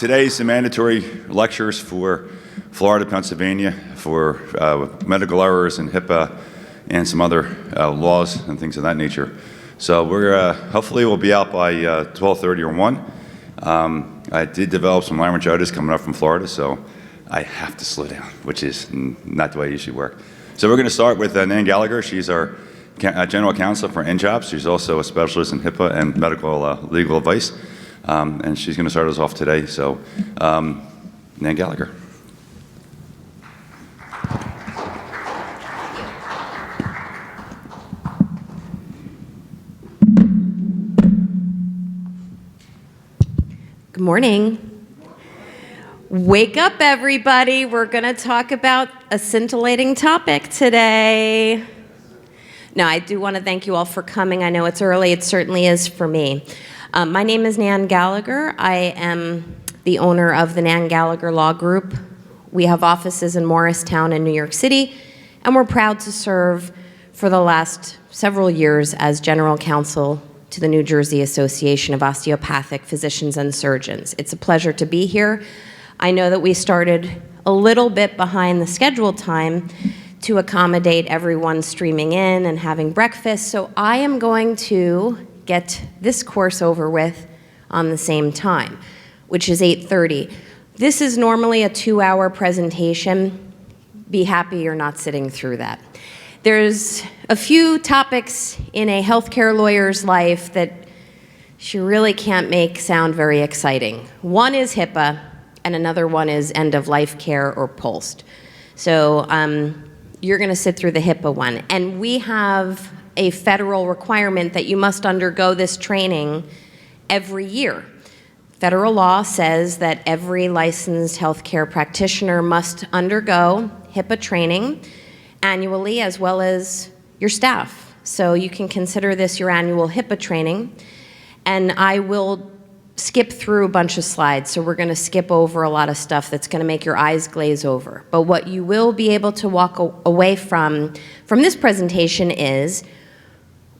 Today's the mandatory lectures for Florida, Pennsylvania, for medical errors and HIPAA and some other laws and things of that nature. So we're hopefully we'll be out by 12:30 or 1. I did develop some laryngitis coming up from Florida, so I have to slow down, which is not the way I usually work. So we're going to start with Nan Gallagher. She's our General Counsel for NJOBS. She's also a specialist in HIPAA and medical legal advice. And she's going to start us off today. So, Nan Gallagher. Good morning. Wake up, everybody. We're going to talk about a scintillating topic today. No, I do want to thank you all for coming. I know it's early. It certainly is for me. My name is Nan Gallagher. I am the owner of the Nan Gallagher Law Group. We have offices in Morristown and New York City, and we're proud to serve for the last several years as General Counsel to the New Jersey Association of Osteopathic Physicians and Surgeons. It's a pleasure to be here. I know that we started a little bit behind the scheduled time to accommodate everyone streaming in and having breakfast, so I am going to get this course over with on the same time, which is 8:30. This is normally a 2-hour presentation. Be happy you're not sitting through that. There's a few topics in a healthcare lawyer's life that she really can't make sound very exciting. One is HIPAA, and another one is end-of-life care or POLST. So you're going to sit through the HIPAA one. And we have a federal requirement that you must undergo this training every year. Federal law says that every licensed healthcare practitioner must undergo HIPAA training annually, as well as your staff. So you can consider this your annual HIPAA training. And I will skip through a bunch of slides, so we're going to skip over a lot of stuff that's going to make your eyes glaze over. But what you will be able to walk away from this presentation is,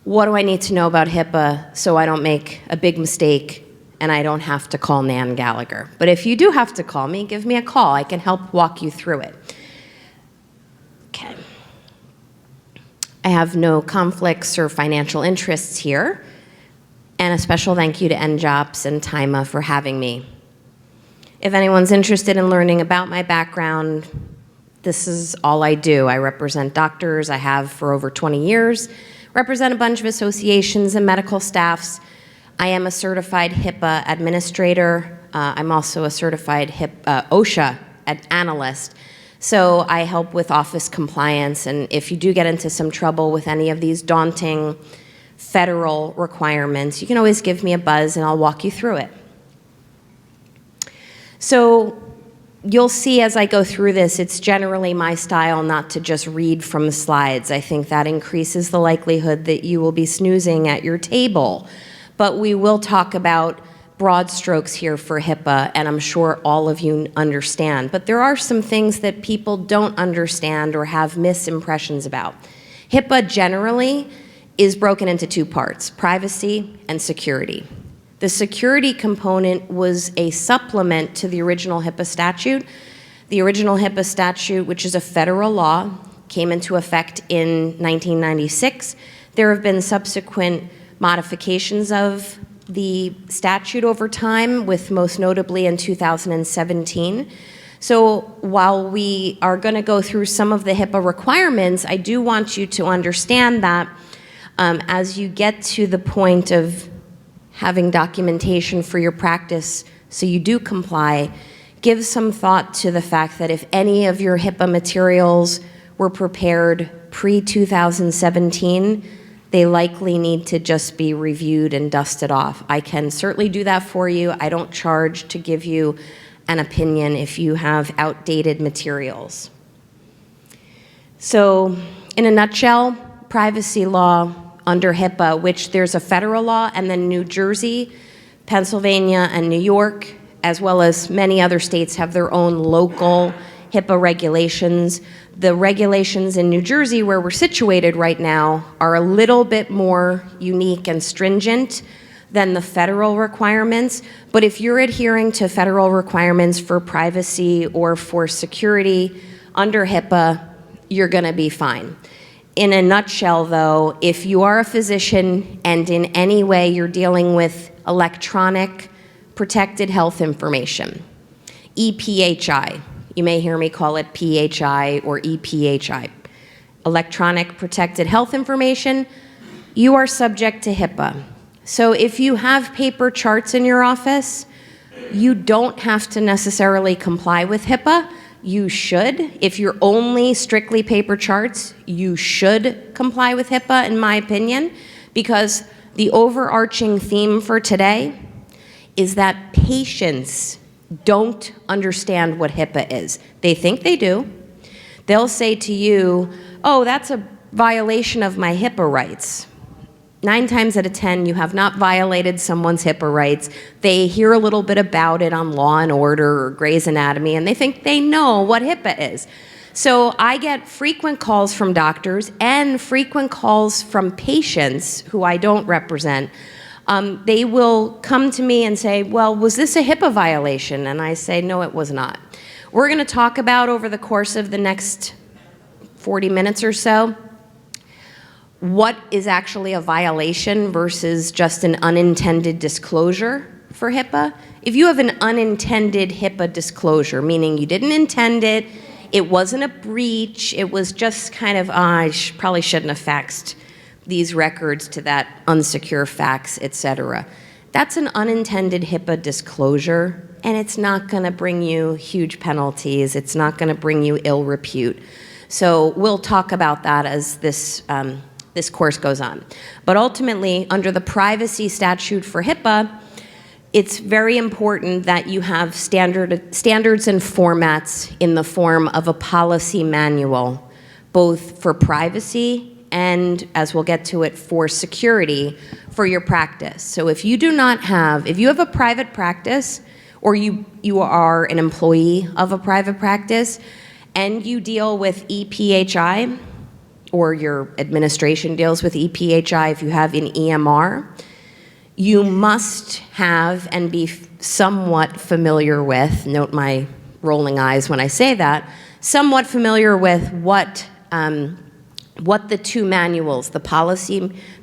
what do I need to know about HIPAA so I don't make a big mistake and I don't have to call Nan Gallagher? But if you do have to call me, give me a call. I can help walk you through it. Okay. I have no conflicts or financial interests here. And a special thank you to NJOBS and TIMA for having me. If anyone's interested in learning about my background, this is all I do. I represent doctors. I have for over 20 years. Represent a bunch of associations and medical staffs. I am a certified HIPAA administrator. I'm also a certified OSHA analyst. So I help with office compliance, and if you do get into some trouble with any of these daunting federal requirements, you can always give me a buzz and I'll walk you through it. So you'll see as I go through this, it's generally my style not to just read from the slides. I think that increases the likelihood that you will be snoozing at your table. But we will talk about broad strokes here for HIPAA, and I'm sure all of you understand. But there are some things that people don't understand or have misimpressions about. HIPAA generally is broken into two parts, privacy and security. The security component was a supplement to the original HIPAA statute. The original HIPAA statute, which is a federal law, came into effect in 1996. There have been subsequent modifications of the statute over time, with most notably in 2017. So while we are going to go through some of the HIPAA requirements, I do want you to understand that as you get to the point of having documentation for your practice so you do comply, give some thought to the fact that if any of your HIPAA materials were prepared pre-2017, they likely need to just be reviewed and dusted off. I can certainly do that for you. I don't charge to give you an opinion if you have outdated materials. So in a nutshell, privacy law under HIPAA, which there's a federal law, and then New Jersey, Pennsylvania, and New York, as well as many other states, have their own local HIPAA regulations. The regulations in New Jersey, where we're situated right now, are a little bit more unique and stringent. than the federal requirements, but if you're adhering to federal requirements for privacy or for security under HIPAA, you're going to be fine. In a nutshell, though, if you are a physician and in any way you're dealing with electronic protected health information, EPHI, you may hear me call it PHI or EPHI, electronic protected health information, you are subject to HIPAA. So if you have paper charts in your office, you don't have to necessarily comply with HIPAA. You should. If you're only strictly paper charts, you should comply with HIPAA, in my opinion, because the overarching theme for today is that patients don't understand what HIPAA is. They think they do. They'll say to you, oh, that's a violation of my HIPAA rights. 9 times out of 10, you have not violated someone's HIPAA rights. They hear a little bit about it on Law and Order or Grey's Anatomy, and they think they know what HIPAA is. So I get frequent calls from doctors and frequent calls from patients who I don't represent. They will come to me and say, well, was this a HIPAA violation? And I say, no, it was not. We're going to talk about over the course of the next 40 minutes or so what is actually a violation versus just an unintended disclosure for HIPAA. If you have an unintended HIPAA disclosure, meaning you didn't intend it, it wasn't a breach, it was just kind of, probably shouldn't have faxed these records to that unsecure fax, etc. That's an unintended HIPAA disclosure, and it's not going to bring you huge penalties. It's not going to bring you ill repute. So we'll talk about that as this course goes on. But ultimately, under the privacy statute for HIPAA, it's very important that you have standards and formats in the form of a policy manual, both for privacy and, as we'll get to it, for security for your practice. So if you have a private practice, or you are an employee of a private practice, and you deal with EPHI, or your administration deals with EPHI if you have an EMR, you must have and be somewhat familiar with, note my rolling eyes when I say that, somewhat familiar with what the two manuals, the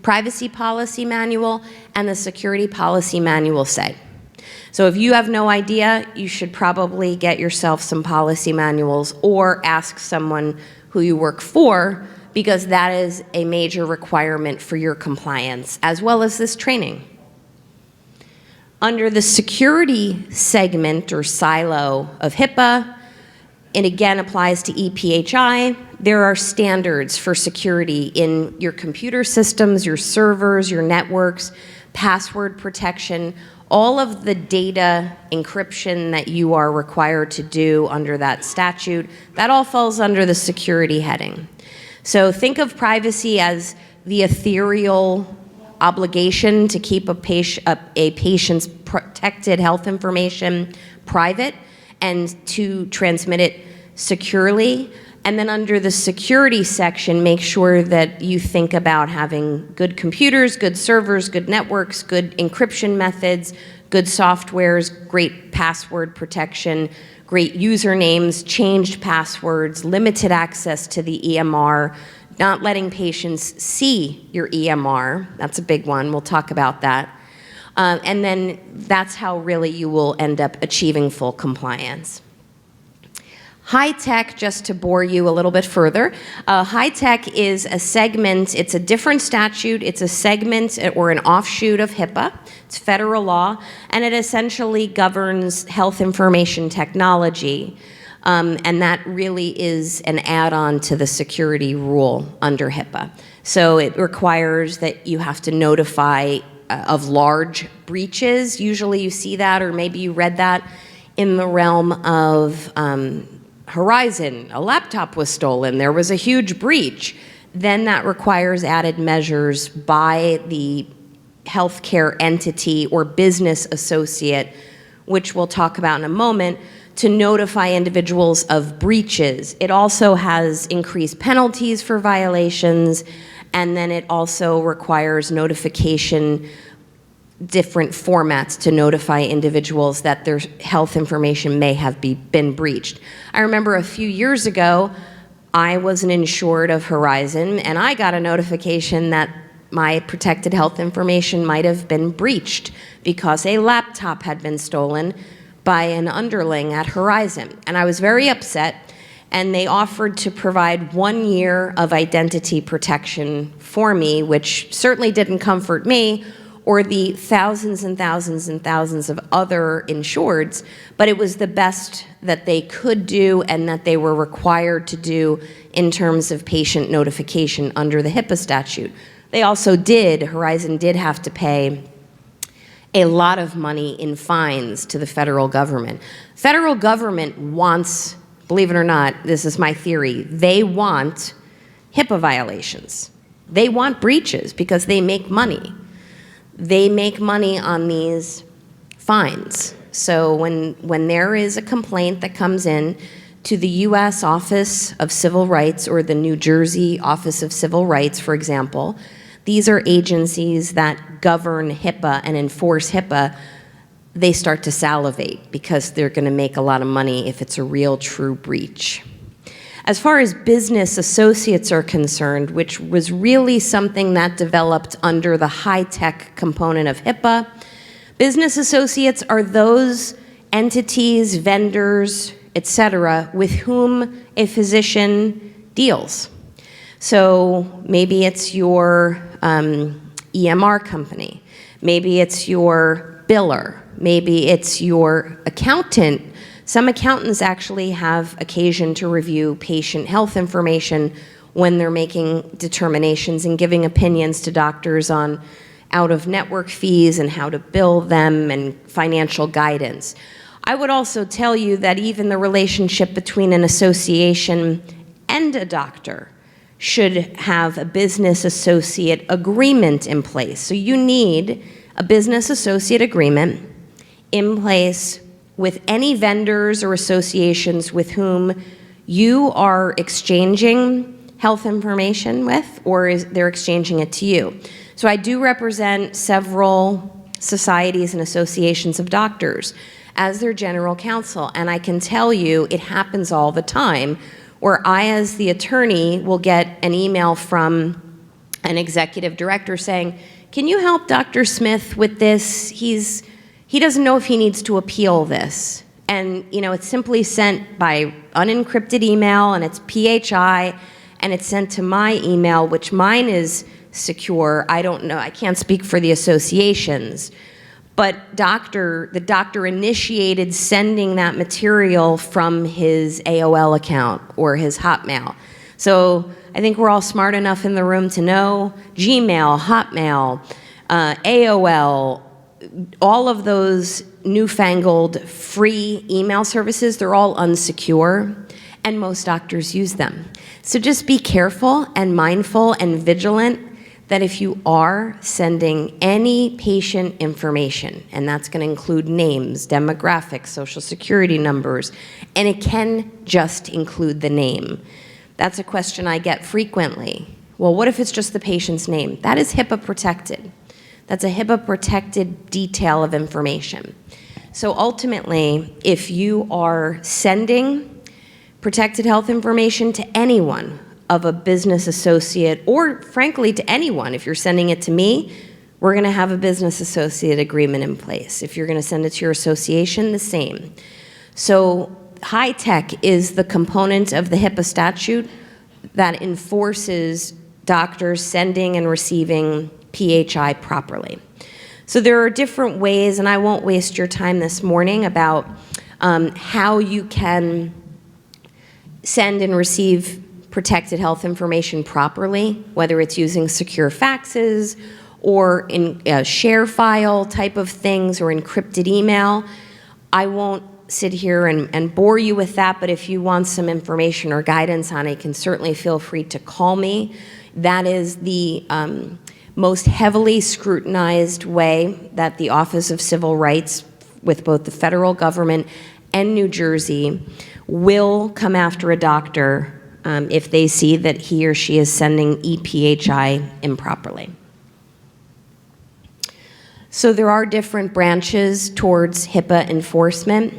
privacy policy manual and the security policy manual say. So if you have no idea, you should probably get yourself some policy manuals or ask someone who you work for, because that is a major requirement for your compliance, as well as this training. Under the security segment or silo of HIPAA, it again applies to EPHI, there are standards for security in your computer systems, your servers, your networks, password protection, all of the data encryption that you are required to do under that statute, that all falls under the security heading. So think of privacy as the ethereal obligation to keep a patient's protected health information private and to transmit it securely. And then under the security section, make sure that you think about having good computers, good servers, good networks, good encryption methods, good softwares, great password protection, great usernames, changed passwords, limited access to the EMR, not letting patients see your EMR. That's a big one. We'll talk about that. And then that's how really you will end up achieving full compliance. High tech, just to bore you a little bit further, high tech is a segment, it's a different statute, it's a segment or an offshoot of HIPAA, it's federal law, and it essentially governs health information technology. And that really is an add-on to the security rule under HIPAA. So it requires that you have to notify of large breaches. Usually you see that, or maybe you read that in the realm of Horizon, a laptop was stolen, there was a huge breach. Then that requires added measures by the healthcare entity or business associate, which we'll talk about in a moment, to notify individuals of breaches. It also has increased penalties for violations, and then it also requires notification different formats to notify individuals that their health information may have been breached. I remember a few years ago, I was an insured of Horizon, and I got a notification that my protected health information might have been breached because a laptop had been stolen by an underling at Horizon. And I was very upset, and they offered to provide 1 year of identity protection for me, which certainly didn't comfort me or the thousands and thousands and thousands of other insureds, but it was the best that they could do and that they were required to do in terms of patient notification under the HIPAA statute. They also Horizon did have to pay a lot of money in fines to the federal government. Federal government wants, believe it or not, this is my theory, they want HIPAA violations. They want breaches because they make money. They make money on these fines. So when there is a complaint that comes in to the U.S. Office of Civil Rights or the New Jersey Office of Civil Rights, for example, these are agencies that govern HIPAA and enforce HIPAA. They start to salivate because they're going to make a lot of money if it's a real, true breach. As far as business associates are concerned, which was really something that developed under the high-tech component of HIPAA, business associates are those entities, vendors, et cetera, with whom a physician deals. So maybe it's your EMR company, maybe it's your biller, maybe it's your accountant. Some accountants actually have occasion to review patient health information when they're making determinations and giving opinions to doctors on out-of-network fees and how to bill them and financial guidance. I would also tell you that even the relationship between an association and a doctor should have a business associate agreement in place. So you need a business associate agreement in place with any vendors or associations with whom you are exchanging health information with, or they're exchanging it to you. So I do represent several societies and associations of doctors as their general counsel, and I can tell you it happens all the time where I, as the attorney, will get an email from an executive director saying, can you help Dr. Smith with this? He doesn't know if he needs to appeal this. And it's simply sent by unencrypted email, and it's PHI, and it's sent to my email, which mine is secure. I don't know, I can't speak for the associations. But the doctor initiated sending that material from his AOL account or his Hotmail. So I think we're all smart enough in the room to know Gmail, Hotmail, AOL, all of those newfangled free email services, they're all unsecure, and most doctors use them. So just be careful and mindful and vigilant that if you are sending any patient information, and that's going to include names, demographics, social security numbers, and it can just include the name. That's a question I get frequently. Well, what if it's just the patient's name? That is HIPAA protected. That's a HIPAA protected detail of information. So ultimately, if you are sending protected health information to anyone, of a business associate, or frankly to anyone, if you're sending it to me, we're going to have a business associate agreement in place. If you're going to send it to your association, the same. So high tech is the component of the HIPAA statute that enforces doctors sending and receiving PHI properly. So there are different ways, and I won't waste your time this morning, about how you can send and receive protected health information properly, whether it's using secure faxes or in share file type of things or encrypted email. I won't sit here and bore you with that, but if you want some information or guidance on it, you can certainly feel free to call me. That is the most heavily scrutinized way that the Office of Civil Rights, with both the federal government and New Jersey, will come after a doctor if they see that he or she is sending ePHI improperly. So there are different branches towards HIPAA enforcement.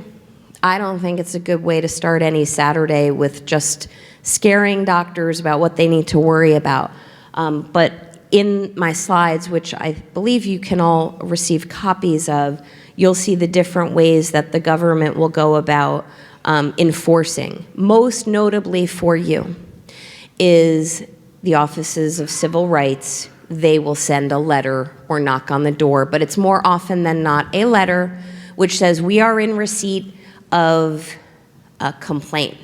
I don't think it's a good way to start any Saturday with just scaring doctors about what they need to worry about. But in my slides, which I believe you can all receive copies of, you'll see the different ways that the government will go about enforcing. Most notably for you is the offices of civil rights. They will send a letter or knock on the door, but it's more often than not a letter which says we are in receipt of a complaint.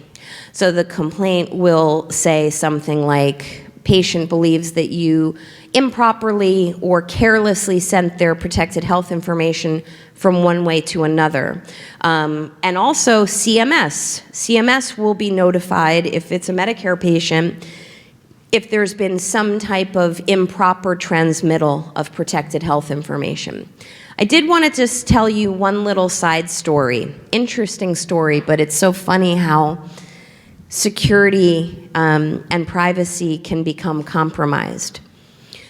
So the complaint will say something like, patient believes that you improperly or carelessly sent their protected health information from one way to another. And also CMS. CMS will be notified if it's a Medicare patient if there's been some type of improper transmittal of protected health information. I did want to just tell you one little side story, interesting story, but it's so funny how security and privacy can become compromised.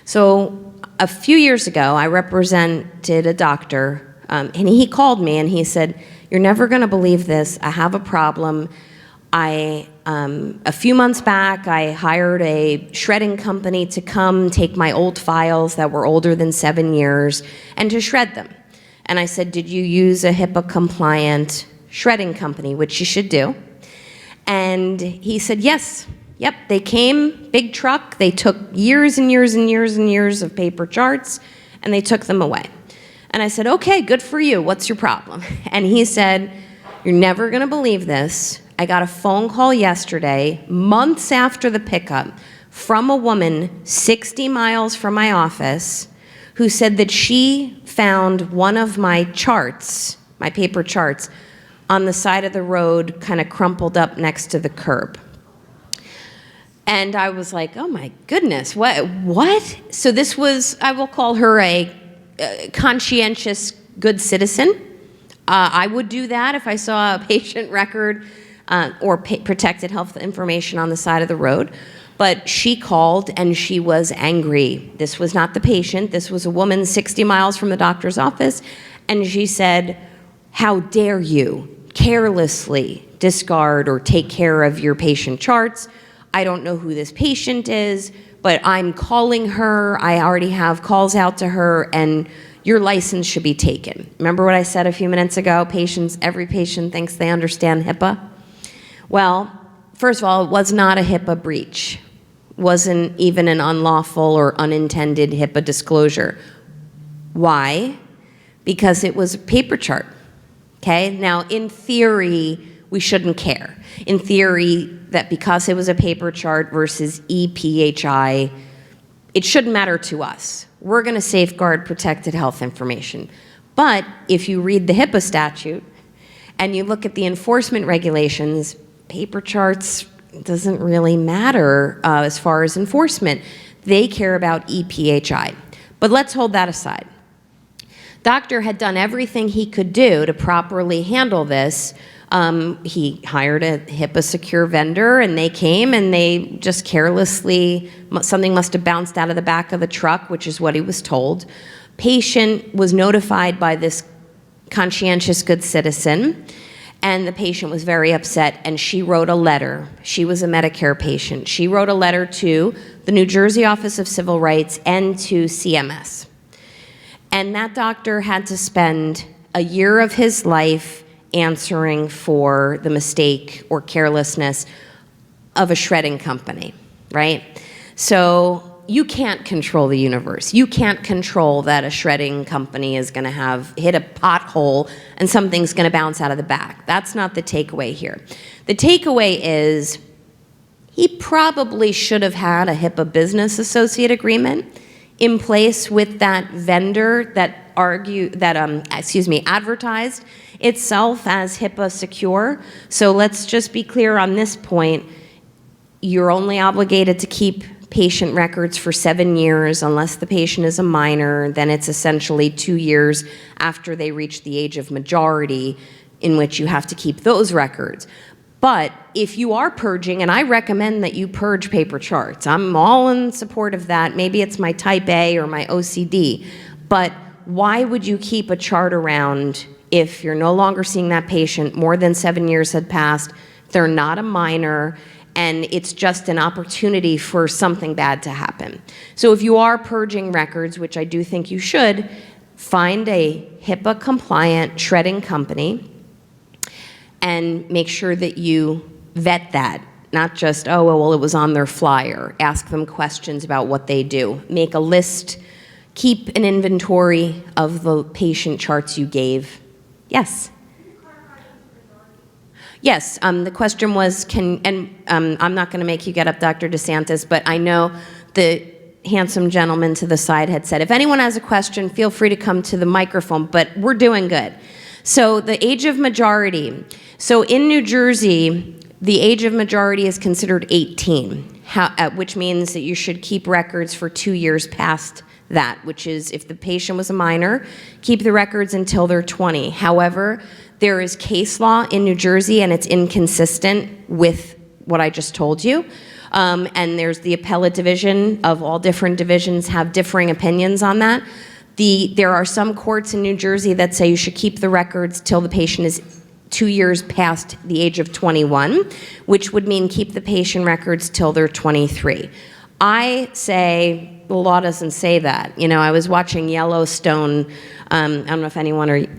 So a few years ago, I represented a doctor, and he called me and he said, "You're never going to believe this. I have a problem. A few months back, I hired a shredding company to come take my old files that were older than 7 years and to shred them." And I said, "Did you use a HIPAA-compliant shredding company?" Which you should do. And he said, "Yes. Yep, they came, big truck. They took years and years and years and years of paper charts, and they took them away." And I said, "Okay, good for you. What's your problem?" And he said, "You're never going to believe this. I got a phone call yesterday, months after the pickup, from a woman 60 miles from my office who said that she found one of my charts, my paper charts, on the side of the road, kind of crumpled up next to the curb." And I was like, oh my goodness, what? So this was, I will call her a conscientious good citizen. I would do that if I saw a patient record or protected health information on the side of the road. But she called and she was angry. This was not the patient. This was a woman 60 miles from the doctor's office. And she said, "How dare you carelessly discard or take care of your patient charts? I don't know who this patient is, but I'm calling her. I already have calls out to her, and your license should be taken." Remember what I said a few minutes ago? Every patient thinks they understand HIPAA. Well, first of all, it was not a HIPAA breach. It wasn't even an unlawful or unintended HIPAA disclosure. Why? Because it was a paper chart. Okay? Now, in theory, we shouldn't care. In theory, that because it was a paper chart versus EPHI, it shouldn't matter to us. We're going to safeguard protected health information. But if you read the HIPAA statute and you look at the enforcement regulations, paper charts doesn't really matter as far as enforcement. They care about EPHI. But let's hold that aside. Doctor had done everything he could do to properly handle this. He hired a HIPAA secure vendor, and they came and they just carelessly, something must have bounced out of the back of the truck, which is what he was told. Patient was notified by this conscientious good citizen, and the patient was very upset, and she wrote a letter. She was a Medicare patient. She wrote a letter to the New Jersey Office of Civil Rights and to CMS. And that doctor had to spend a year of his life answering for the mistake or carelessness of a shredding company, right? So you can't control the universe. You can't control that a shredding company is going to have hit a pothole and something's going to bounce out of the back. That's not the takeaway here. The takeaway is he probably should have had a HIPAA business associate agreement in place with that vendor that advertised itself as HIPAA secure. So let's just be clear on this point. You're only obligated to keep patient records for 7 years unless the patient is a minor. Then it's essentially 2 years after they reach the age of majority in which you have to keep those records. But if you are purging, and I recommend that you purge paper charts. I'm all in support of that. Maybe it's my type A or my OCD. But why would you keep a chart around if you're no longer seeing that patient, more than 7 years had passed, they're not a minor, and it's just an opportunity for something bad to happen? So if you are purging records, which I do think you should, find a HIPAA compliant shredding company and make sure that you vet that. Not just, oh, well, it was on their flyer. Ask them questions about what they do. Make a list. Keep an inventory of the patient charts you gave. Yes? Yes, the question was, I'm not going to make you get up, Dr. DeSantis, but I know the handsome gentleman to the side had said, if anyone has a question, feel free to come to the microphone, but we're doing good. So the age of majority. So in New Jersey, the age of majority is considered 18, which means that you should keep records for 2 years past that, which is if the patient was a minor, keep the records until they're 20. However, there is case law in New Jersey, and it's inconsistent with what I just told you. And there's the appellate division of all different divisions have differing opinions on that. There are some courts in New Jersey that say you should keep the records till the patient is 2 years past the age of 21, which would mean keep the patient records till they're 23. I say the law doesn't say that. You know, I was watching Yellowstone. I don't know if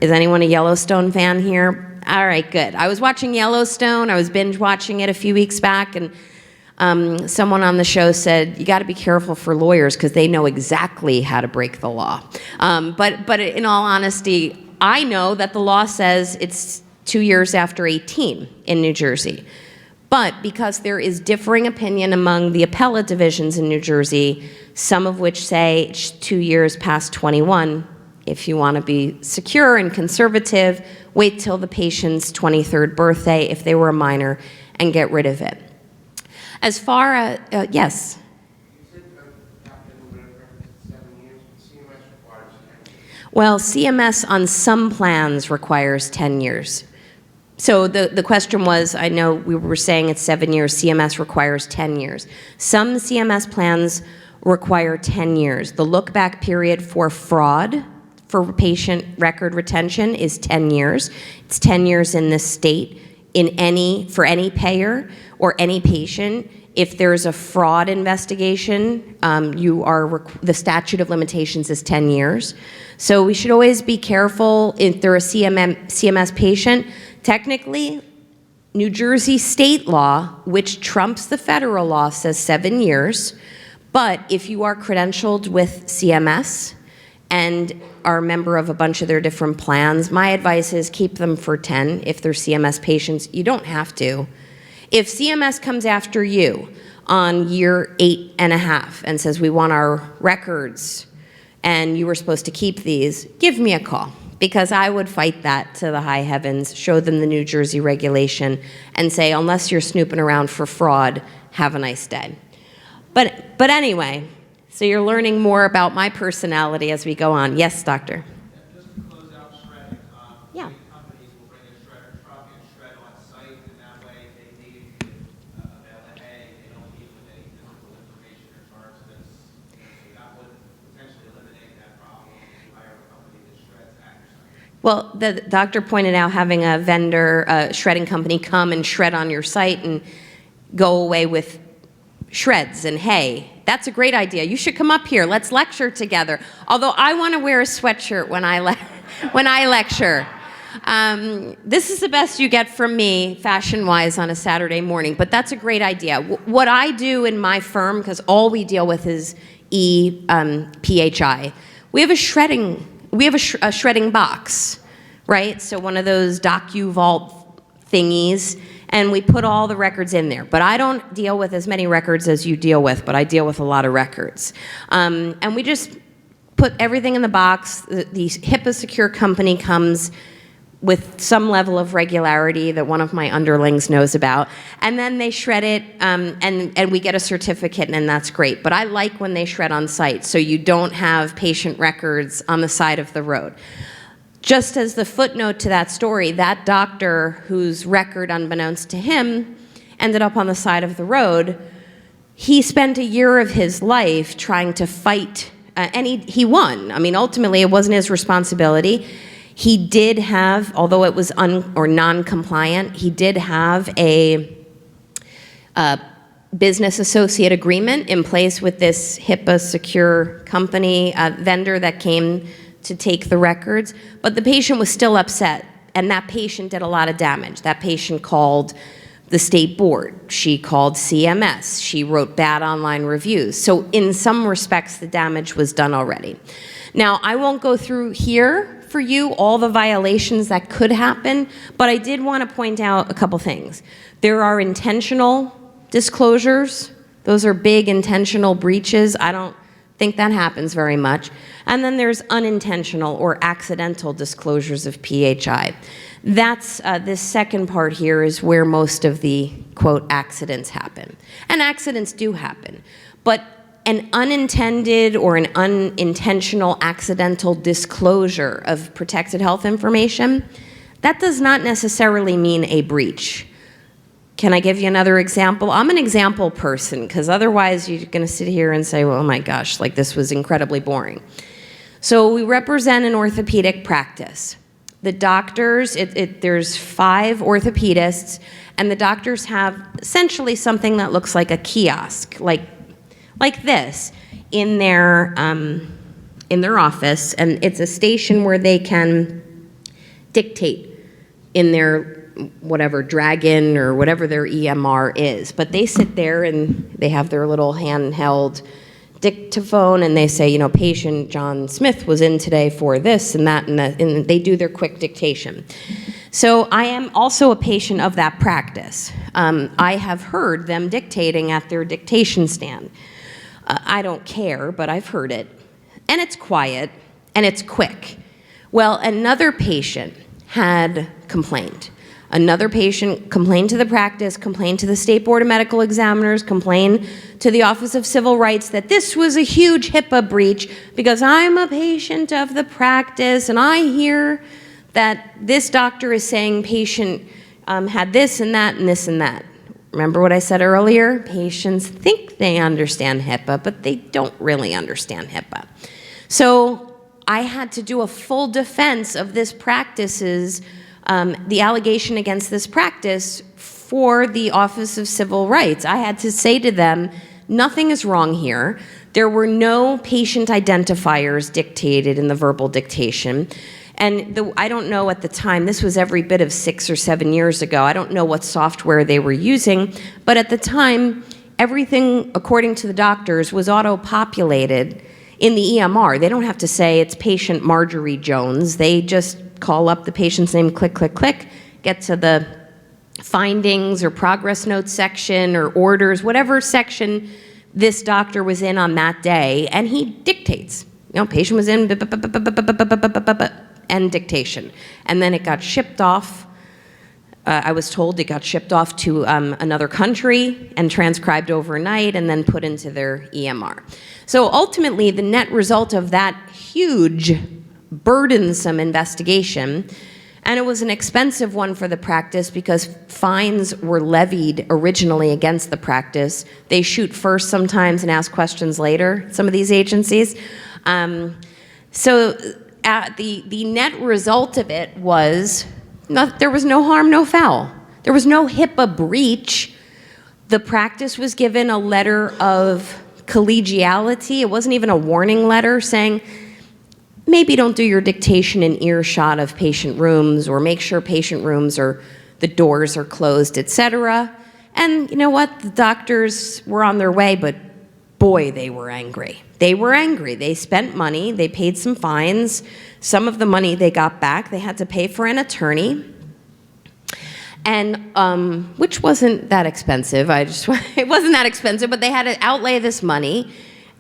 is anyone a Yellowstone fan here? All right, good. I was watching Yellowstone. I was binge watching it a few weeks back, and someone on the show said, you got to be careful for lawyers because they know exactly how to break the law. But in all honesty, I know that the law says it's 2 years after 18 in New Jersey. But because there is differing opinion among the appellate divisions in New Jersey, some of which say it's 2 years past 21, if you want to be secure and conservative, wait till the patient's 23rd birthday if they were a minor and get rid of it. As far as, yes? Well, CMS on some plans requires 10 years. So the question was, I know we were saying it's 7 years, CMS requires 10 years. Some CMS plans require 10 years. The look-back period for fraud for patient record retention is 10 years. It's 10 years in this state for any payer or any patient. If there's a fraud investigation, the statute of limitations is 10 years. So we should always be careful if they're a CMS patient. Technically, New Jersey state law, which trumps the federal law, says 7 years. But if you are credentialed with CMS and are a member of a bunch of their different plans, my advice is keep them for 10 if they're CMS patients. You don't have to. If CMS comes after you on year 8.5 and says, we want our records and you were supposed to keep these, give me a call, because I would fight that to the high heavens, show them the New Jersey regulation, and say, unless you're snooping around for fraud, have a nice day. But anyway, so you're learning more about my personality as we go on. Yes, doctor? Just to close out shredding, Yeah. companies will bring a shredder truck and shred on site, and that way they need avail the hay. They don't need with any physical information or charge this. So that would potentially eliminate that problem if you hire a company that shreds at your site. Well, the doctor pointed out having a vendor, shredding company come and shred on your site and go away with shreds and hay. That's a great idea. You should come up here. Let's lecture together. Although I want to wear a sweatshirt when I lecture. This is the best you get from me, fashion-wise, on a Saturday morning. But that's a great idea. What I do in my firm, because all we deal with is PHI, we have a shredding box, right? So one of those DocuVault thingies, and we put all the records in there. But I don't deal with as many records as you deal with, but I deal with a lot of records. And we just put everything in the box. The HIPAA secure company comes with some level of regularity that one of my underlings knows about. And then they shred it, and we get a certificate, and that's great. But I like when they shred on site, so you don't have patient records on the side of the road. Just as the footnote to that story, that doctor whose record, unbeknownst to him, ended up on the side of the road, he spent a year of his life trying to fight and he won. I mean, ultimately, it wasn't his responsibility. He did have, although it was non-compliant, he did have a business associate agreement in place with this HIPAA secure company vendor that came to take the records, but the patient was still upset, and that patient did a lot of damage. That patient called the state board. She called CMS. She wrote bad online reviews. So in some respects, the damage was done already. Now, I won't go through here for you all the violations that could happen, but I did want to point out a couple things. There are intentional disclosures. Those are big intentional breaches. I don't think that happens very much. And then there's unintentional or accidental disclosures of PHI. That's this second part here is where most of the, quote, accidents happen. And accidents do happen. But an unintended or an unintentional accidental disclosure of protected health information, that does not necessarily mean a breach. Can I give you another example? I'm an example person, because otherwise you're going to sit here and say, well, oh my gosh, like this was incredibly boring. So we represent an orthopedic practice. The doctors, there's 5 orthopedists, and the doctors have essentially something that looks like a kiosk, like this, in their office, and it's a station where they can dictate in their whatever Dragon or whatever their EMR is. But they sit there and they have their little handheld dictaphone, and they say, you know, patient John Smith was in today for this and that, and they do their quick dictation. So I am also a patient of that practice. I have heard them dictating at their dictation stand. I don't care, but I've heard it. And it's quiet, and it's quick. Well, another patient had complained. Another patient complained to the practice, complained to the State Board of Medical Examiners, complained to the Office of Civil Rights that this was a huge HIPAA breach because I'm a patient of the practice and I hear that this doctor is saying patient had this and that and this and that. Remember what I said earlier? Patients think they understand HIPAA, but they don't really understand HIPAA. So I had to do a full defense of this practice's the allegation against this practice for the Office of Civil Rights. I had to say to them, nothing is wrong here. There were no patient identifiers dictated in the verbal dictation. And I don't know at the time, this was every bit of 6 or 7 years ago. I don't know what software they were using, but at the time, everything, according to the doctors, was auto-populated in the EMR. They don't have to say it's patient Marjorie Jones. They just call up the patient's name, click, click, click, get to the findings or progress notes section or orders, whatever section this doctor was in on that day, and he dictates. You know, patient was in, and dictation. And then it got shipped off. I was told it got shipped off to another country and transcribed overnight and then put into their EMR. So ultimately, the net result of that huge burdensome investigation, and it was an expensive one for the practice because fines were levied originally against the practice. They shoot first sometimes and ask questions later, some of these agencies. So the net result of it was there was no harm, no foul. There was no HIPAA breach. The practice was given a letter of collegiality. It wasn't even a warning letter saying, maybe don't do your dictation in earshot of patient rooms, or make sure patient rooms the doors are closed, etc. And you know what? The doctors were on their way, but boy, they were angry. They were angry. They spent money. They paid some fines. Some of the money they got back, they had to pay for an attorney, and which wasn't that expensive. It wasn't that expensive, but they had to outlay this money.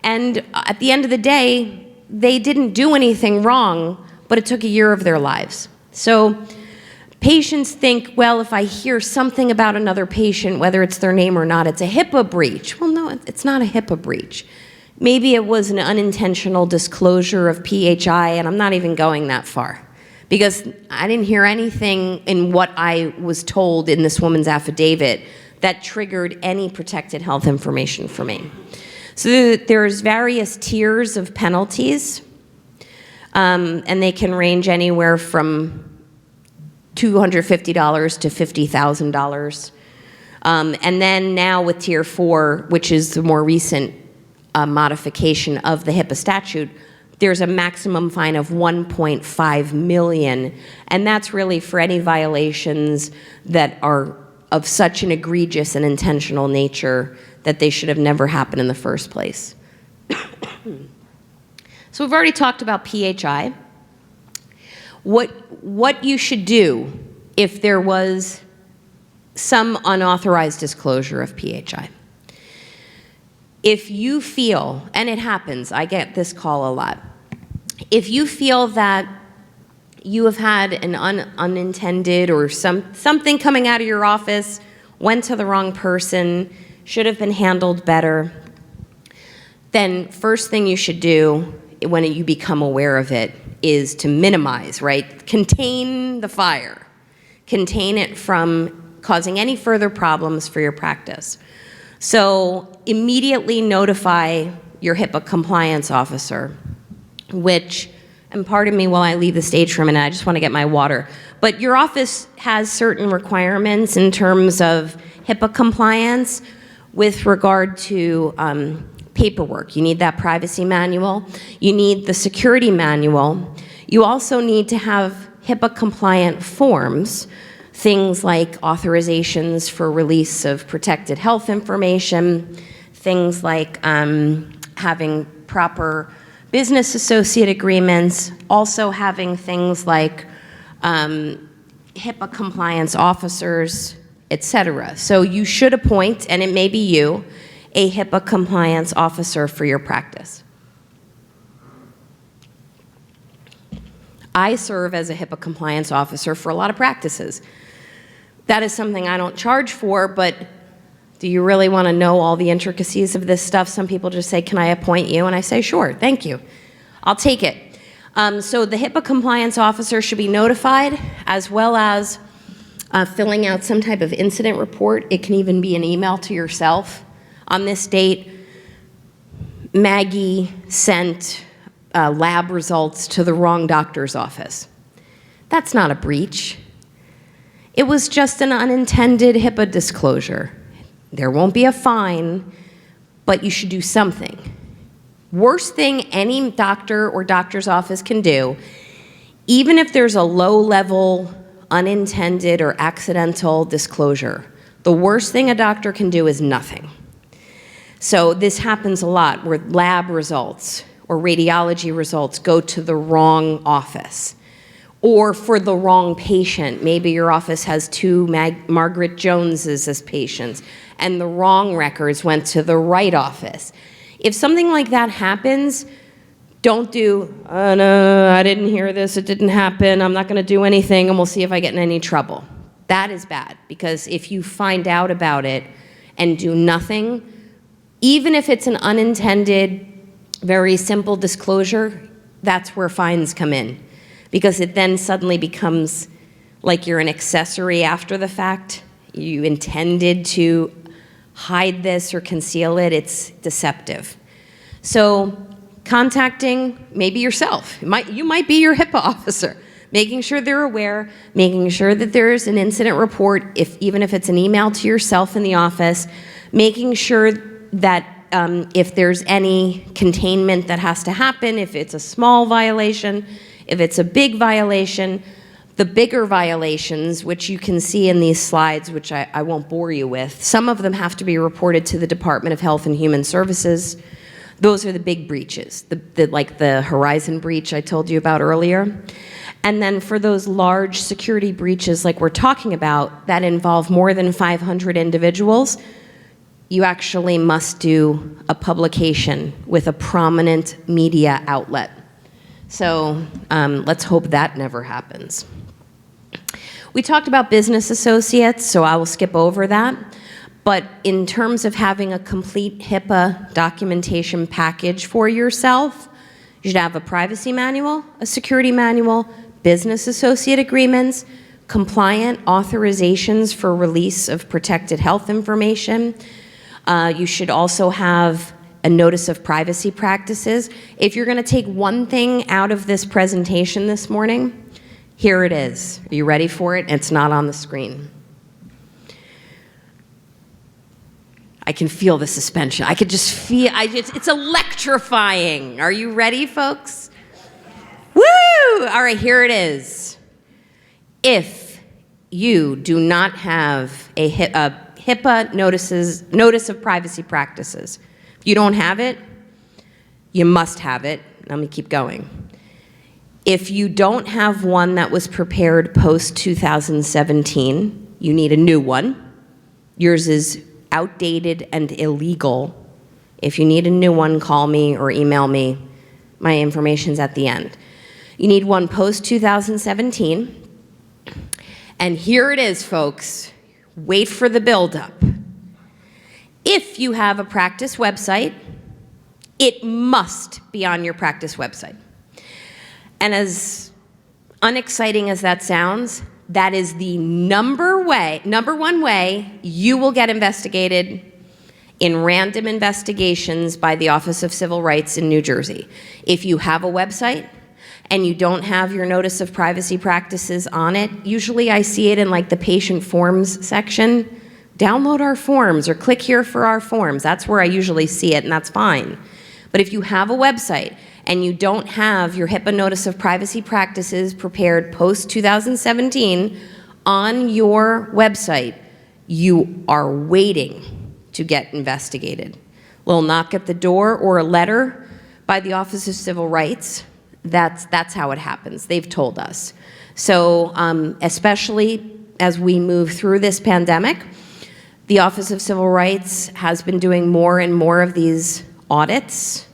And at the end of the day, they didn't do anything wrong, but it took a year of their lives. So patients think, well, if I hear something about another patient, whether it's their name or not, it's a HIPAA breach. Well, no, it's not a HIPAA breach. Maybe it was an unintentional disclosure of PHI, and I'm not even going that far, because I didn't hear anything in what I was told in this woman's affidavit that triggered any protected health information for me. So there's various tiers of penalties, and they can range anywhere from $250 to $50,000. And then now with Tier 4, which is the more recent modification of the HIPAA statute, there's a maximum fine of $1.5 million, and that's really for any violations that are of such an egregious and intentional nature that they should have never happened in the first place. So we've already talked about PHI. What you should do if there was some unauthorized disclosure of PHI. If you feel, and it happens, I get this call a lot, if you feel that you have had an unintended or something coming out of your office, went to the wrong person, should have been handled better, then first thing you should do when you become aware of it is to minimize, right? Contain the fire. Contain it from causing any further problems for your practice. So immediately notify your HIPAA compliance officer, which, and pardon me while I leave the stage for a minute, I just want to get my water. But your office has certain requirements in terms of HIPAA compliance with regard to paperwork. You need that privacy manual. You need the security manual. You also need to have HIPAA compliant forms, things like authorizations for release of protected health information, things like having proper business associate agreements, also having things like HIPAA compliance officers, etc. So you should appoint, and it may be you, a HIPAA compliance officer for your practice. I serve as a HIPAA compliance officer for a lot of practices. That is something I don't charge for, but do you really want to know all the intricacies of this stuff? Some people just say, can I appoint you? And I say, sure, thank you. I'll take it. So the HIPAA compliance officer should be notified, as well as filling out some type of incident report. It can even be an email to yourself. On this date, Maggie sent lab results to the wrong doctor's office. That's not a breach. It was just an unintended HIPAA disclosure. There won't be a fine, but you should do something. Worst thing any doctor or doctor's office can do, even if there's a low-level, unintended, or accidental disclosure, the worst thing a doctor can do is nothing. So this happens a lot where lab results or radiology results go to the wrong office or for the wrong patient. Maybe your office has two Margaret Joneses as patients and the wrong records went to the right office. If something like that happens, don't do, oh, no, I didn't hear this, it didn't happen, I'm not going to do anything, and we'll see if I get in any trouble. That is bad, because if you find out about it and do nothing, even if it's an unintended, very simple disclosure, that's where fines come in, because it then suddenly becomes like you're an accessory after the fact. You intended to hide this or conceal it. It's deceptive. So contacting maybe yourself. You might be your HIPAA officer, making sure they're aware, making sure that there's an incident report, even if it's an email to yourself in the office, making sure that if there's any containment that has to happen, if it's a small violation, if it's a big violation, the bigger violations, which you can see in these slides, which I won't bore you with, some of them have to be reported to the Department of Health and Human Services. Those are the big breaches, like the Horizon breach I told you about earlier. And then for those large security breaches like we're talking about that involve more than 500 individuals, you actually must do a publication with a prominent media outlet. So let's hope that never happens. We talked about business associates, so I will skip over that. But in terms of having a complete HIPAA documentation package for yourself, you should have a privacy manual, a security manual, business associate agreements, compliant authorizations for release of protected health information. You should also have a notice of privacy practices. If you're going to take one thing out of this presentation this morning, here it is. Are you ready for it? It's not on the screen. I can feel the suspension. I could just feel, it's electrifying. Are you ready, folks? Woo! All right, here it is. If you do not have a HIPAA notice of privacy practices, if you don't have it, you must have it. Let me keep going. If you don't have one that was prepared post 2017, you need a new one. Yours is outdated and illegal. If you need a new one, call me or email me. My information's at the end. You need one post 2017. And here it is, folks. Wait for the buildup. If you have a practice website, it must be on your practice website. And as unexciting as that sounds, that is the number one way you will get investigated in random investigations by the Office of Civil Rights in New Jersey. If you have a website and you don't have your notice of privacy practices on it, usually I see it in like the patient forms section. Download our forms or click here for our forms. That's where I usually see it, and that's fine. But if you have a website and you don't have your HIPAA notice of privacy practices prepared post 2017 on your website, you are waiting to get investigated. A little knock at the door or a letter by the Office of Civil Rights. That's how it happens. They've told us. So especially as we move through this pandemic, the Office of Civil Rights has been doing more and more of these audits.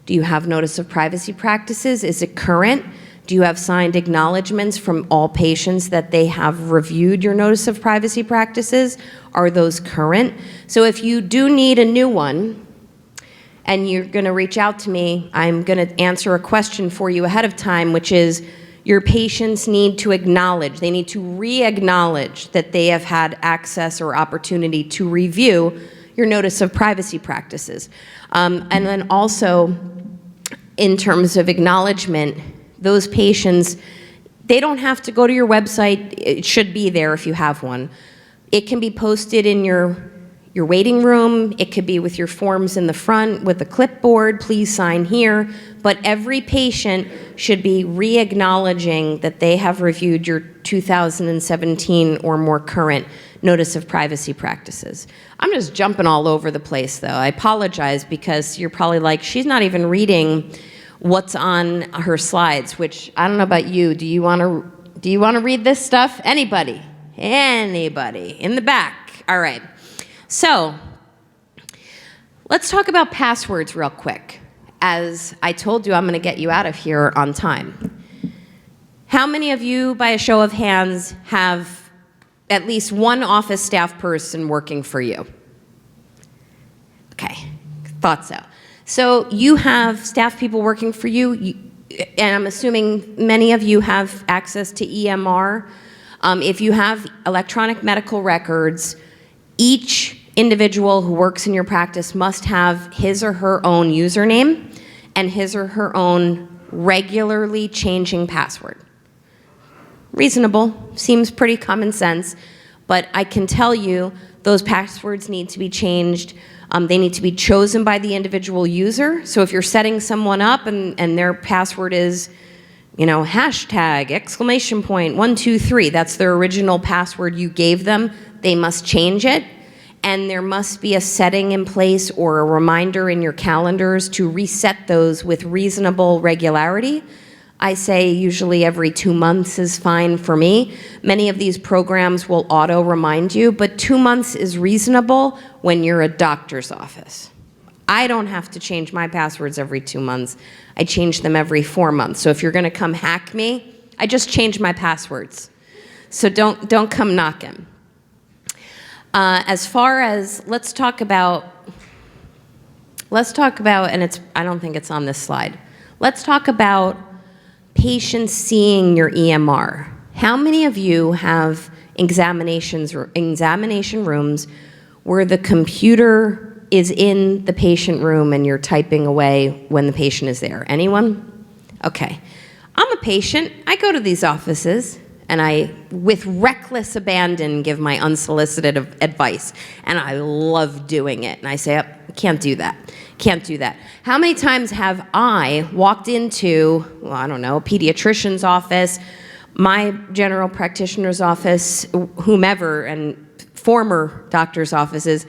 Do you have notice of privacy practices? Is it current? Do you have signed acknowledgments from all patients that they have reviewed your notice of privacy practices? Are those current? So if you do need a new one, and you're going to reach out to me, I'm going to answer a question for you ahead of time, which is your patients need to acknowledge, they need to re-acknowledge that they have had access or opportunity to review your notice of privacy practices. And then also, in terms of acknowledgement, those patients, they don't have to go to your website. It should be there if you have one. It can be posted in your waiting room. It could be with your forms in the front with a clipboard, please sign here. But every patient should be re-acknowledging that they have reviewed your 2017 or more current notice of privacy practices. I'm just jumping all over the place, though. I apologize because you're probably like, she's not even reading what's on her slides, which I don't know about you. Do you want to read this stuff? Anybody? Anybody? In the back. All right. So let's talk about passwords real quick. As I told you, I'm going to get you out of here on time. How many of you, by a show of hands, have at least one office staff person working for you? Okay, thought so. So you have staff people working for you, and I'm assuming many of you have access to EMR. If you have electronic medical records, each individual who works in your practice must have his or her own username and his or her own regularly changing password. Reasonable, seems pretty common sense, but I can tell you those passwords need to be changed. They need to be chosen by the individual user. So if you're setting someone up and their password is, hashtag, exclamation point, 123, that's their original password you gave them, they must change it. And there must be a setting in place or a reminder in your calendars to reset those with reasonable regularity. I say usually every 2 months is fine for me. Many of these programs will auto remind you, but 2 months is reasonable when you're a doctor's office. I don't have to change my passwords every 2 months. I change them every 4 months. So if you're going to come hack me, I just change my passwords. So don't come knocking. As far as, let's talk about, and I don't think it's on this slide. Let's talk about patients seeing your EMR. How many of you have examination rooms where the computer is in the patient room and you're typing away when the patient is there? Anyone? Okay. I'm a patient. I go to these offices and I, with reckless abandon, give my unsolicited advice. And I love doing it. And I say, oh, can't do that. Can't do that. How many times have I walked into, well, I don't know, a pediatrician's office, my general practitioner's office, whomever, and former doctor's offices,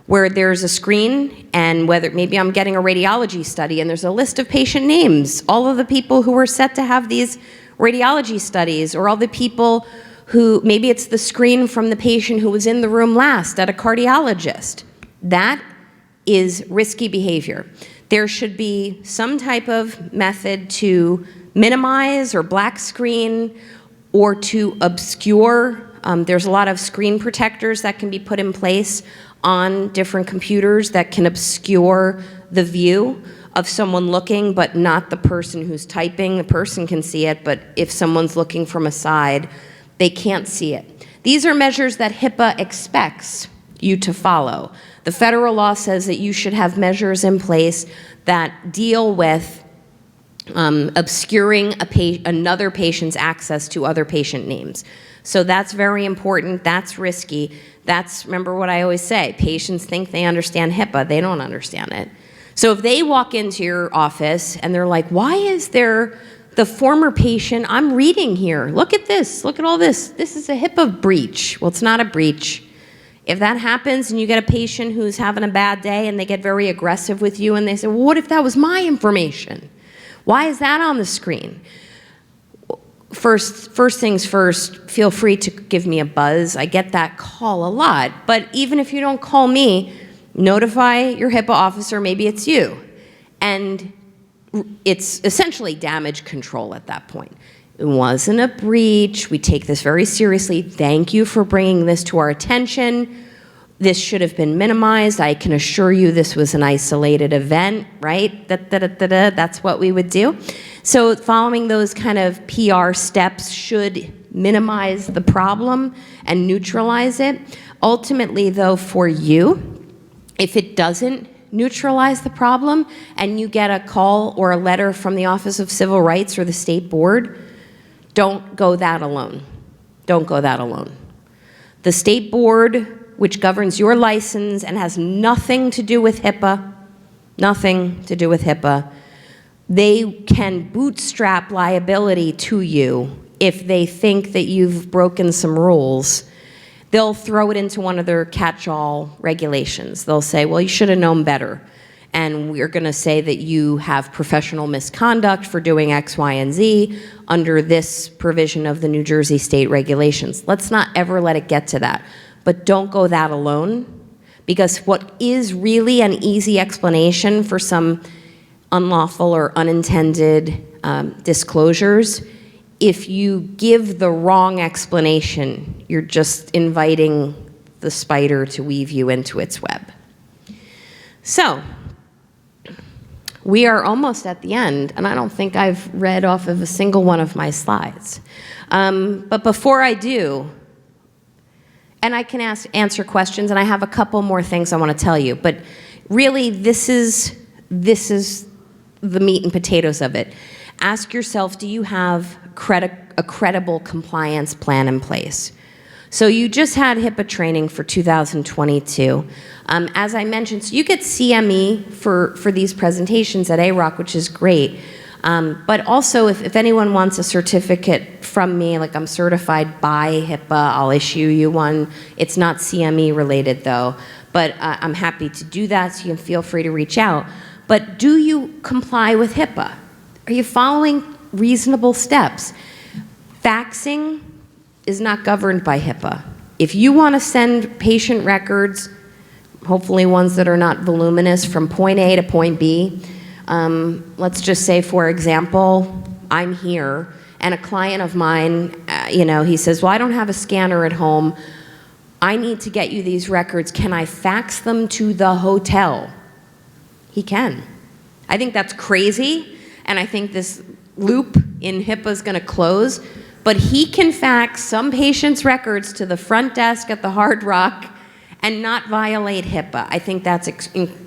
where there's a screen, and whether maybe I'm getting a radiology study and there's a list of patient names, all of the people who were set to have these radiology studies, or all the people who, maybe it's the screen from the patient who was in the room last at a cardiologist. That is risky behavior. There should be some type of method to minimize or black screen or to obscure. There's a lot of screen protectors that can be put in place on different computers that can obscure the view of someone looking, but not the person who's typing. The person can see it, but if someone's looking from a side, they can't see it. These are measures that HIPAA expects you to follow. The federal law says that you should have measures in place that deal with obscuring another patient's access to other patient names. So that's very important. That's risky. That's, remember what I always say, patients think they understand HIPAA. They don't understand it. So if they walk into your office and they're like, why is there the former patient, I'm reading here, look at this, look at all this. This is a HIPAA breach. Well, it's not a breach. If that happens and you get a patient who's having a bad day and they get very aggressive with you and they say, well, what if that was my information? Why is that on the screen? First things first, feel free to give me a buzz. I get that call a lot. But even if you don't call me, notify your HIPAA officer, maybe it's you. And it's essentially damage control at that point. It wasn't a breach. We take this very seriously. Thank you for bringing this to our attention. This should have been minimized. I can assure you this was an isolated event, right? That's what we would do. So following those kind of PR steps should minimize the problem and neutralize it. Ultimately, though, for you, if it doesn't neutralize the problem and you get a call or a letter from the Office of Civil Rights or the state board, don't go that alone. Don't go that alone. The state board, which governs your license and has nothing to do with HIPAA, nothing to do with HIPAA, they can bootstrap liability to you if they think that you've broken some rules. They'll throw it into one of their catch-all regulations. They'll say, well, you should have known better. And we're going to say that you have professional misconduct for doing X, Y, and Z under this provision of the New Jersey state regulations. Let's not ever let it get to that. But don't go that alone, because what is really an easy explanation for some unlawful or unintended disclosures, if you give the wrong explanation, you're just inviting the spider to weave you into its web. So, we are almost at the end, and I don't think I've read off of a single one of my slides. But before I do, and I can answer questions, and I have a couple more things I want to tell you, but really this is the meat and potatoes of it. Ask yourself, do you have a credible compliance plan in place? So you just had HIPAA training for 2022. As I mentioned, so you get CME for these presentations at AROC, which is great. But also, if anyone wants a certificate from me, like I'm certified by HIPAA, I'll issue you one. It's not CME related though, but I'm happy to do that, so you can feel free to reach out. But do you comply with HIPAA? Are you following reasonable steps? Faxing is not governed by HIPAA. If you want to send patient records, hopefully ones that are not voluminous, from point A to point B, let's just say, for example, I'm here, and a client of mine, he says, well, I don't have a scanner at home. I need to get you these records. Can I fax them to the hotel? He can. I think that's crazy, and I think this loop in HIPAA is going to close, but he can fax some patient's records to the front desk at the Hard Rock and not violate HIPAA. I think that's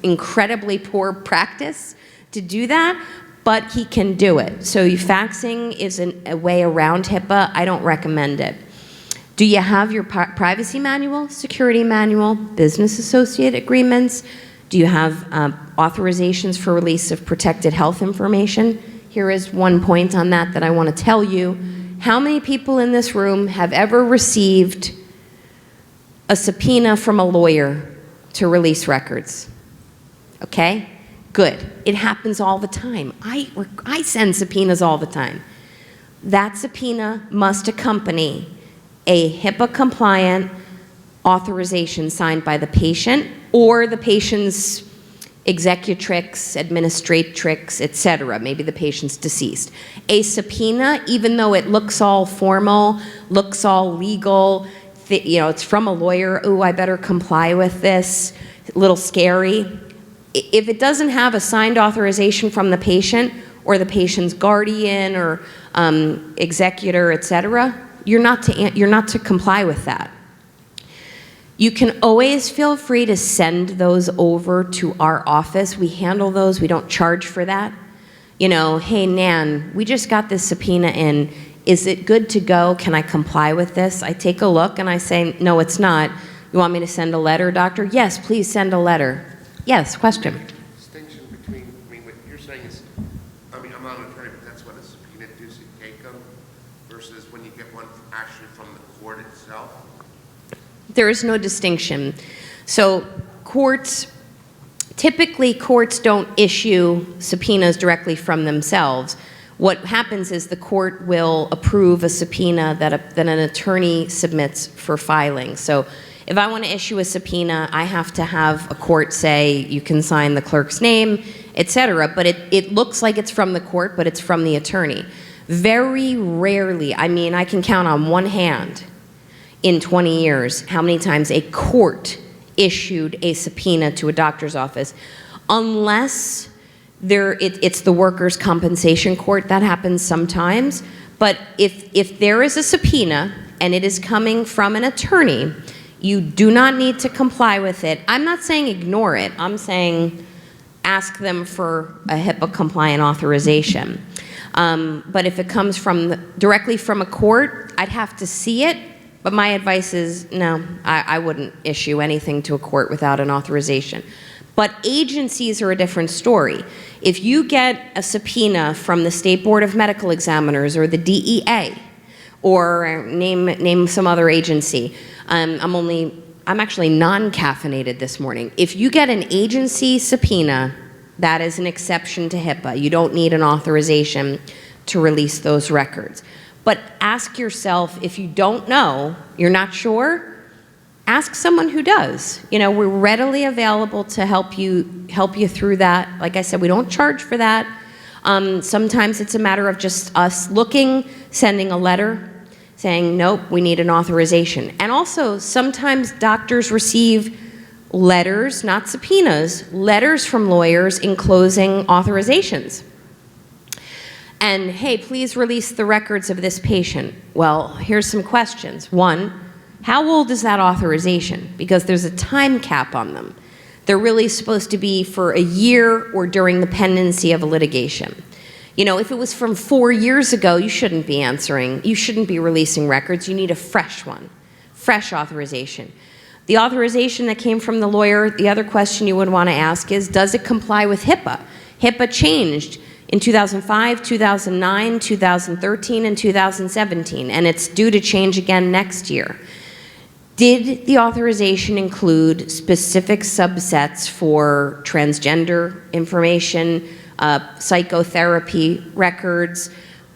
incredibly poor practice to do that, but he can do it. So faxing is a way around HIPAA. I don't recommend it. Do you have your privacy manual, security manual, business associate agreements? Do you have authorizations for release of protected health information? Here is one point on that I want to tell you. How many people in this room have ever received a subpoena from a lawyer to release records? Okay, good. It happens all the time. I send subpoenas all the time. That subpoena must accompany a HIPAA-compliant authorization signed by the patient or the patient's executrix, administratrix, etc. Maybe the patient's deceased. A subpoena, even though it looks all formal, looks all legal, it's from a lawyer, ooh, I better comply with this, a little scary. If it doesn't have a signed authorization from the patient or the patient's guardian or executor, etc., you're not to comply with that. You can always feel free to send those over to our office. We handle those. We don't charge for that. Hey, Nan, we just got this subpoena in. Is it good to go? Can I comply with this? I take a look and I say, no, it's not. You want me to send a letter, doctor? Yes, please send a letter. Yes, question. Distinction between, what you're saying is, I'm not an attorney, but that's what a subpoena duce et tecum versus when you get one actually from the court itself. There is no distinction. So typically courts don't issue subpoenas directly from themselves. What happens is the court will approve a subpoena that an attorney submits for filing. So if I want to issue a subpoena, I have to have a court say, you can sign the clerk's name, etc. But it looks like it's from the court, but it's from the attorney. Very rarely, I can count on one hand in 20 years how many times a court issued a subpoena to a doctor's office, unless it's the workers' compensation court. That happens sometimes. But if there is a subpoena and it is coming from an attorney, you do not need to comply with it. I'm not saying ignore it. I'm saying ask them for a HIPAA-compliant authorization. But if it comes directly from a court, I'd have to see it. But my advice is, no, I wouldn't issue anything to a court without an authorization. But agencies are a different story. If you get a subpoena from the State Board of Medical Examiners or the DEA, or name some other agency, I'm actually non-caffeinated this morning. If you get an agency subpoena, that is an exception to HIPAA. You don't need an authorization to release those records. But ask yourself, if you don't know, you're not sure, ask someone who does. We're readily available to help you through that. Like I said, we don't charge for that. Sometimes it's a matter of just us looking, sending a letter, saying, nope, we need an authorization. And also, sometimes doctors receive letters, not subpoenas, letters from lawyers enclosing authorizations. And, hey, please release the records of this patient. Well, here's some questions. One, how old is that authorization? Because there's a time cap on them. They're really supposed to be for a year or during the pendency of a litigation. If it was from 4 years ago, you shouldn't be answering. You shouldn't be releasing records. You need a fresh one, fresh authorization. The authorization that came from the lawyer, the other question you would want to ask is, does it comply with HIPAA? HIPAA changed in 2005, 2009, 2013, and 2017, and it's due to change again next year. Did the authorization include specific subsets for transgender information, psychotherapy records,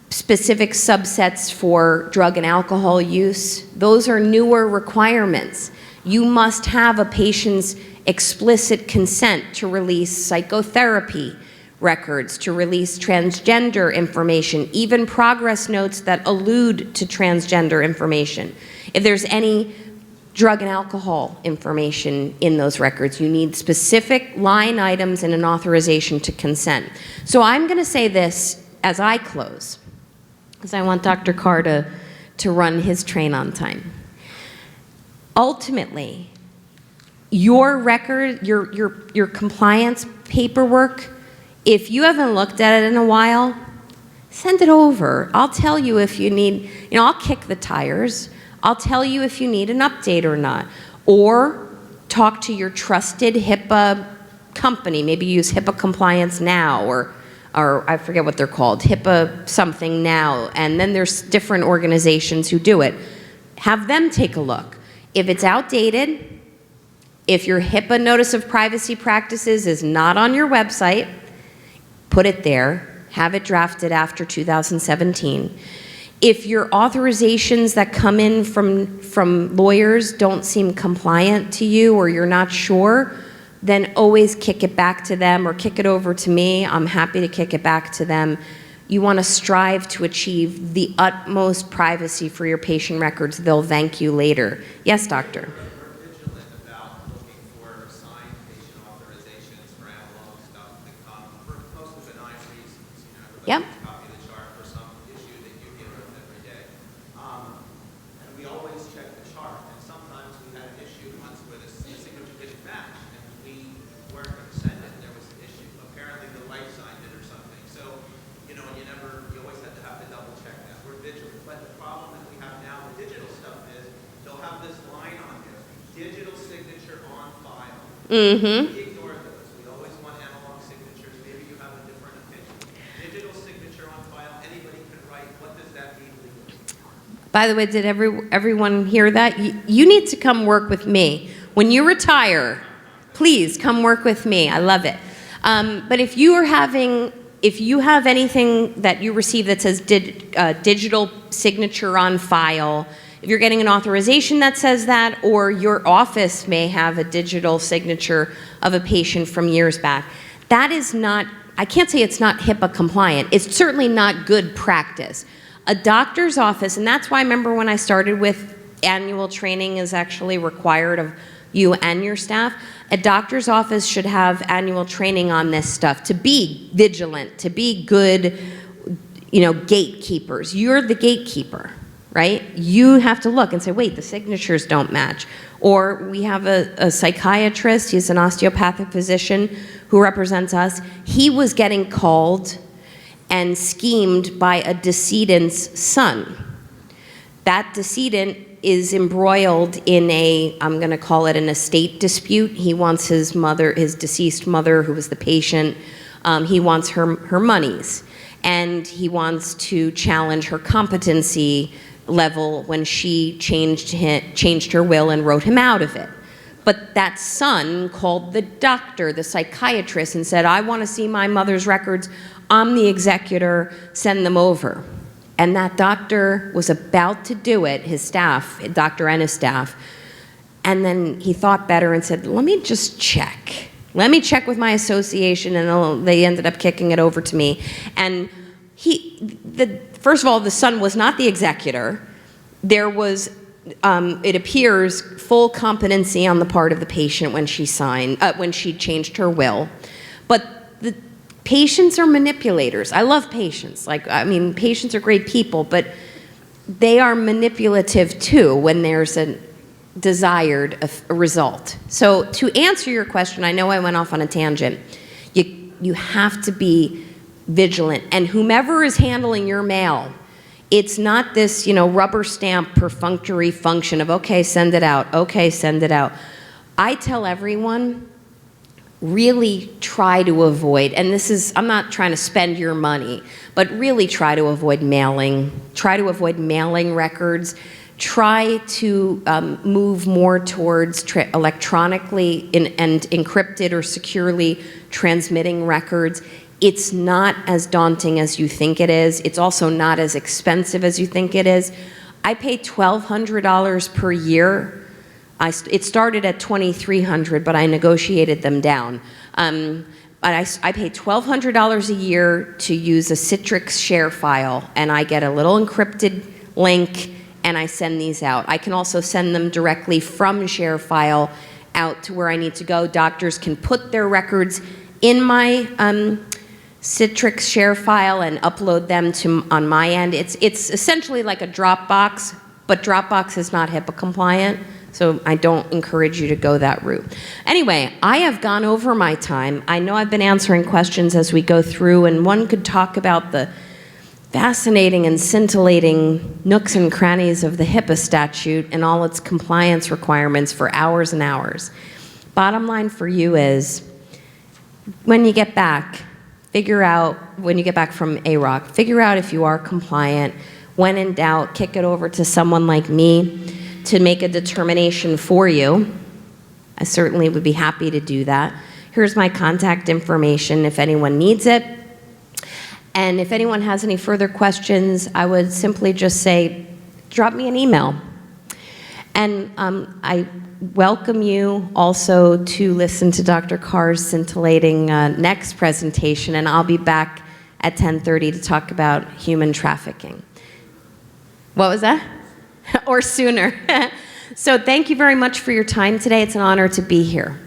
specific subsets for drug and alcohol use? Those are newer requirements. You must have a patient's explicit consent to release psychotherapy records, to release transgender information, even progress notes that allude to transgender information. If there's any drug and alcohol information in those records, you need specific line items and an authorization to consent. So I'm going to say this as I close, because I want Dr. Carr to run his train on time. Ultimately, your record, your compliance paperwork, if you haven't looked at it in a while, send it over. I'll tell you if you need, I'll kick the tires. I'll tell you if you need an update or not. Or talk to your trusted HIPAA company. Maybe use HIPAA Compliance Now, or I forget what they're called, HIPAA something now. And then there's different organizations who do it. Have them take a look. If it's outdated, if your HIPAA notice of privacy practices is not on your website, put it there. Have it drafted after 2017. If your authorizations that come in from lawyers don't seem compliant to you, or you're not sure, then always kick it back to them or kick it over to me. I'm happy to kick it back to them. You want to strive to achieve the utmost privacy for your patient records. They'll thank you later. Yes, doctor? We're vigilant about looking for signed patient authorizations for analog stuff that come for most of benign reasons. Everybody Yep. needs a copy of the chart for some issue that you deal with every day. And we always check the chart. And sometimes we had an issue once where the signature didn't match, and we weren't going to send it, and there was an issue. Apparently the wife signed it or something. So, you always have to double check that. We're vigilant. But the problem that we have now with digital stuff is they'll have this line on there, digital signature on file. Mm-hmm. We ignore those. We always want analog signatures. Maybe you have a different opinion. Digital signature on file, anybody can write. What does that mean legally? By the way, did everyone hear that? You need to come work with me. When you retire, please come work with me. I love it. But if you have anything that you receive that says digital signature on file, if you're getting an authorization that says that, or your office may have a digital signature of a patient from years back, that is not, I can't say it's not HIPAA compliant. It's certainly not good practice. A doctor's office, and that's why I remember when I started with annual training is actually required of you and your staff. A doctor's office should have annual training on this stuff, to be vigilant, to be good, gatekeepers. You're the gatekeeper, right? You have to look and say, wait, the signatures don't match. Or we have a psychiatrist, he's an osteopathic physician who represents us. He was getting called and schemed by a decedent's son. That decedent is embroiled in I'm going to call it an estate dispute. He wants his deceased mother, who was the patient, he wants her monies. And he wants to challenge her competency level when she changed her will and wrote him out of it. But that son called the doctor, the psychiatrist, and said, I want to see my mother's records. I'm the executor, send them over. And that doctor was about to do it, his staff, doctor and his staff. And then he thought better and said, let me just check. Let me check with my association, and they ended up kicking it over to me. And first of all, the son was not the executor. There was, it appears, full competency on the part of the patient when she changed her will. But the patients are manipulators. I love patients. Patients are great people, but they are manipulative too when there's a desired result. So to answer your question, I know I went off on a tangent. You have to be vigilant, and whomever is handling your mail, it's not this, rubber stamp perfunctory function of, okay, send it out, okay, send it out. I tell everyone, really try to avoid, and I'm not trying to spend your money, but really try to avoid mailing. Try to avoid mailing records. Try to move more towards electronically and encrypted or securely transmitting records. It's not as daunting as you think it is. It's also not as expensive as you think it is. I pay $1,200 per year. It started at $2,300, but I negotiated them down. I pay $1,200 a year to use a Citrix share file, and I get a little encrypted link, and I send these out. I can also send them directly from share file out to where I need to go. Doctors can put their records in my Citrix share file and upload them on my end. It's essentially like a Dropbox, but Dropbox is not HIPAA compliant. So I don't encourage you to go that route. Anyway, I have gone over my time. I know I've been answering questions as we go through, and one could talk about the fascinating and scintillating nooks and crannies of the HIPAA statute and all its compliance requirements for hours and hours. Bottom line for you is, when you get back, when you get back from AROC, figure out if you are compliant. When in doubt, kick it over to someone like me to make a determination for you. I certainly would be happy to do that. Here's my contact information if anyone needs it. And if anyone has any further questions, I would simply just say, drop me an email. And I welcome you also to listen to Dr. Carr's scintillating next presentation, and I'll be back at 10:30 to talk about human trafficking. What was that? Or sooner. So thank you very much for your time today. It's an honor to be here.